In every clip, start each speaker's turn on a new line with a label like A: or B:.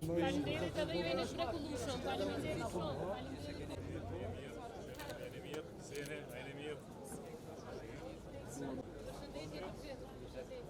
A: Faleminderit edhe ju jeni mrekullueshëm. Faleminderit shumë. Faleminderit. Përshëndetje të gjithë. Përshëndetje.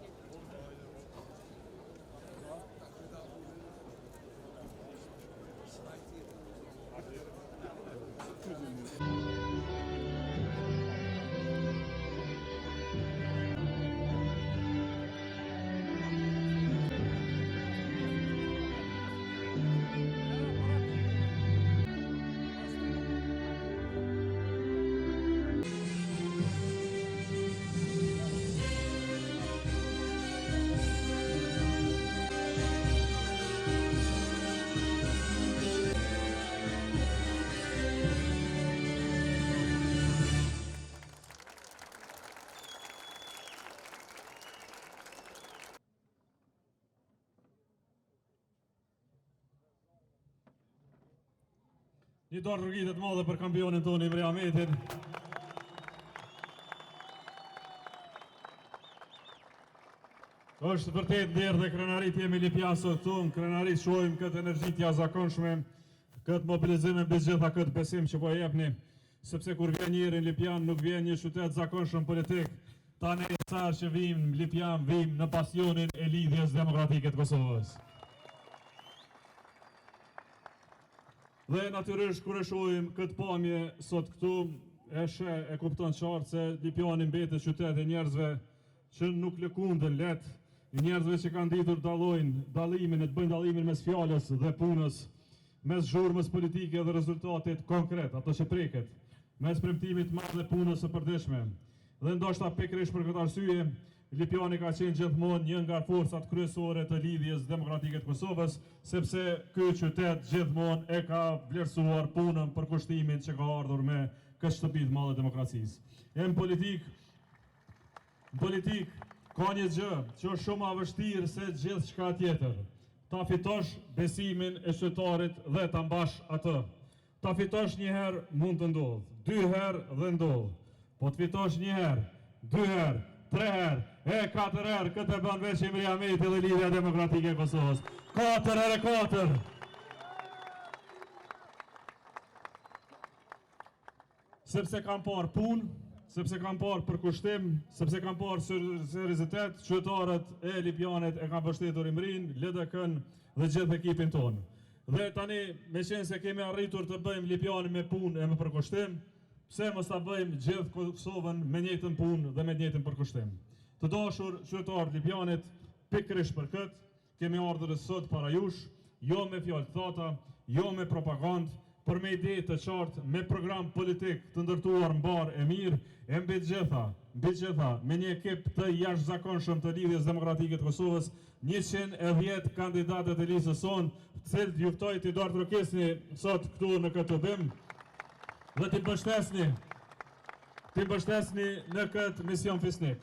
B: Një dorë rrugite të madhe për kampionin tonë Imre Ahmetin. Është vërtet nderë dhe krenarit jemi Lipjaso këtu, në krenarit shohim këtë energji të jashtëzakonshme, këtë mobilizim mbi gjitha këtë besim që po jepni, sepse kur vjen njëri në Lipjan nuk vjen një qytet zakonshëm politik, tani sa që vim në Lipjan, vim në pasionin e lidhjes demokratike të Kosovës. Dhe natyrisht kur e shohim këtë pamje sot këtu, e kupton qartë se Lipjani mbetet qytet e njerëzve që nuk lëkundën let, njerëzve që kanë ditur dallimin, të bëjnë dallimin mes fjalës dhe punës, mes zhurmës politike dhe rezultatit konkret, ato që preket, mes premtimit madh dhe punës së përditshme. Dhe ndoshta pikërisht për këtë arsye, Lipjani ka qenë gjithmonë një nga forcat kryesore të lidhjes demokratike të Kosovës, sepse ky qytet gjithmonë e ka vlerësuar punën për kushtimin që ka ardhur me këtë shtëpi të madhe demokracisë. E në politik ka një gjë që është shumë më vështirë se gjithçka tjetër. Ta fitosh besimin e qytetarit dhe ta mbash atë. Ta fitosh një herë mund të ndodh, 2 herë dhe ndodh. Po të fitosh një herë, 2 herë, 3 herë, 4 herë, këtë e bën veç Imre Ahmeti dhe Lidhja Demokratike e Kosovës. 4 herë 4. Sepse kam parë punë, sepse kam parë përkushtim, sepse kam parë seriozitet, qytetarët e Lipjanit e kanë mbështetur Imrin, LDK-n dhe gjithë ekipin tonë. Dhe tani, me qenë se kemi arritur të bëjmë Lipjanin me punë e me përkushtim, pse mos ta bëjmë gjithë Kosovën me njëjtën punë dhe me njëjtën përkushtim. Të dashur qytetarë Lipjanit, pikërisht për këtë, kemi ardhur sot para jush, jo me fjalë të thata, jo me propagandë, por me ide të qartë, me program politik të ndërtuar mbar e mirë, e mbi gjitha, me një ekip të jashtëzakonshëm të Lidhjes Demokratike të Kosovës, 110 kandidatë të listës sonë, të cilët ju ftoj të dorëtrokisni sot këtu në këtë vim, dhe t'i mbështesni në këtë mision fisnik.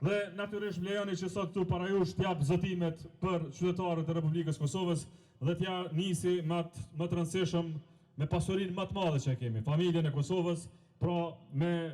B: Dhe natyrisht lejoni që sot këtu para jush t'jap zotimet për qytetarët e Republikës Kosovës dhe t'ja nisi më të rëndësishëm me pasurinë më të madhe që kemi, familjen e Kosovës, pra me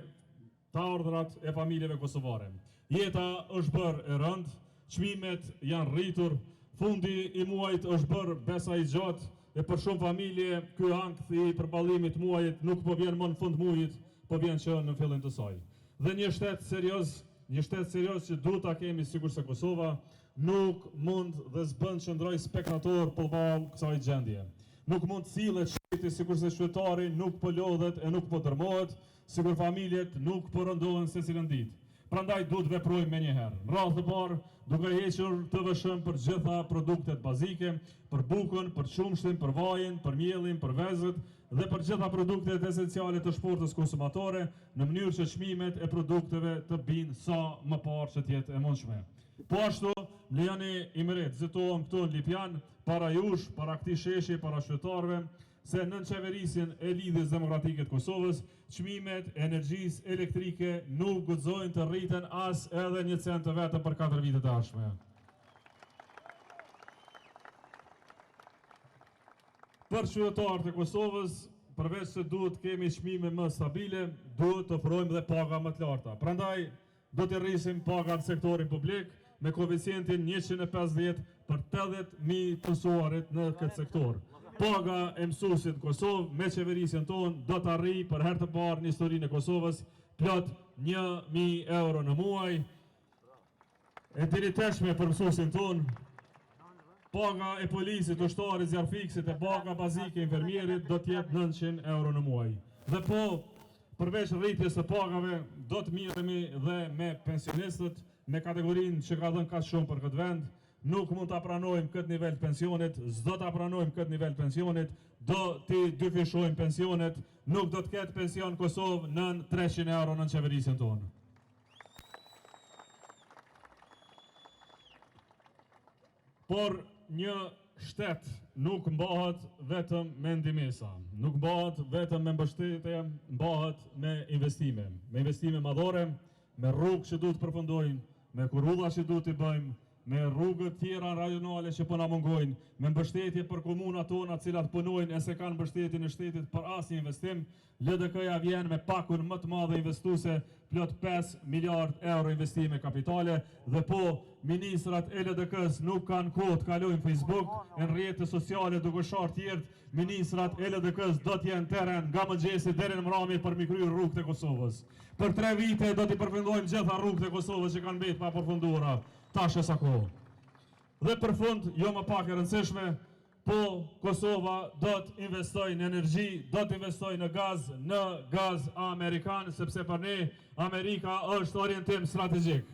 B: të ardhurat e familjeve kosovare. Jeta është bërë e rëndë, çmimet janë rritur, fundi i muajit është bërë besa i gjatë, e për shumë familje, ky ankth i përballimit muajit nuk po vjen më në fund muajit, po vjen që në fillim të saj. Dhe një shtet serioz që duhet ta kemi sigurisht se Kosova nuk mund dhe s'bën që ndroj spektator përballë kësaj gjendje. Nuk mund të sillet shteti sikur se qytetari nuk po lodhet e nuk po dërmohet, sikur familjet nuk po rëndohen secilën ditë. Prandaj duhet veprojmë me njëherë. Në radhë të parë, duke hequr TVSH për gjitha produktet bazike, për bukën, për qumshtin, për vajin, për mielin, për vezët dhe për gjitha produktet esenciale të shportës konsumatore, në mënyrë që çmimet e produkteve të binë sa më parë që t'jetë e mundshme. Po ashtu, lejoni Imre të zitohem këtu në Lipjan, para jush, para këtij sheshi, para qytetarëve, se nën qeverisjen e Lidhjes Demokratike të Kosovës, çmimet e energjisë elektrike nuk guxojnë të rriten as edhe 1 cent vetëm për 4 vite të ardhshme. Për qytetarët e Kosovës, përveç se duhet kemi çmime më stabile, duhet të ofrojmë dhe paga më të larta. Prandaj do të rrisim pagat në sektorin publik me koeficientin 150 për 80.000 të mësuarit në këtë sektor. Paga e mësuesit në Kosovë me qeverisjen tonë do të arrijë për herë të parë në historinë e Kosovës plot 1.000 euro në muaj. E diriteshme për mësuesin tonë, paga e polisit, ushtarit, zjarfiksit e paga bazike infermierit do të jetë 900 euro në muaj. Dhe po, përveç rritjes së pagave, do të miremi dhe me pensionistët, me kategorinë që ka dhënë kaq shumë për këtë vend. Nuk mund ta pranojmë këtë nivel pensionit, s'do ta pranojmë këtë nivel pensionit, do t'i dyfishojmë pensionet, nuk do të ketë pension Kosovë nën 300 euro në qeverisjen tonë. Por një shtet nuk mbahet vetëm me ndihmesa, nuk mbahet vetëm me mbështetje, mbahet me investime madhore, me rrugë që duhet përfundojnë, me kurralla që duhet i bëjmë, me rrugët tjera rajonale që po na mungojnë, me mbështetje për komunat tona, të cilat punojnë e se kanë mbështetjen e shtetit për asnjë investim. LDK-ja vjen me pakun më të madhe investuese, plot 5 miliard euro investime kapitale, dhe po ministrat e LDK-s nuk kanë kohë të kalojnë Facebook, në rrjetet sociale duke sharë tjertë. Ministrat e LDK-s do të jenë teren nga mëngjesi deri në mramje për mi kryer rrugët e Kosovës. Për 3 vite do t'i përfundojmë gjitha rrugët e Kosovës që kanë mbetë pa përfunduara. Tash e sa kohë. Dhe për fund, jo më pak e rëndësishme, po Kosova do të investojë në energji, do të investojë në gaz amerikan, sepse për ne Amerika është orientim strategjik.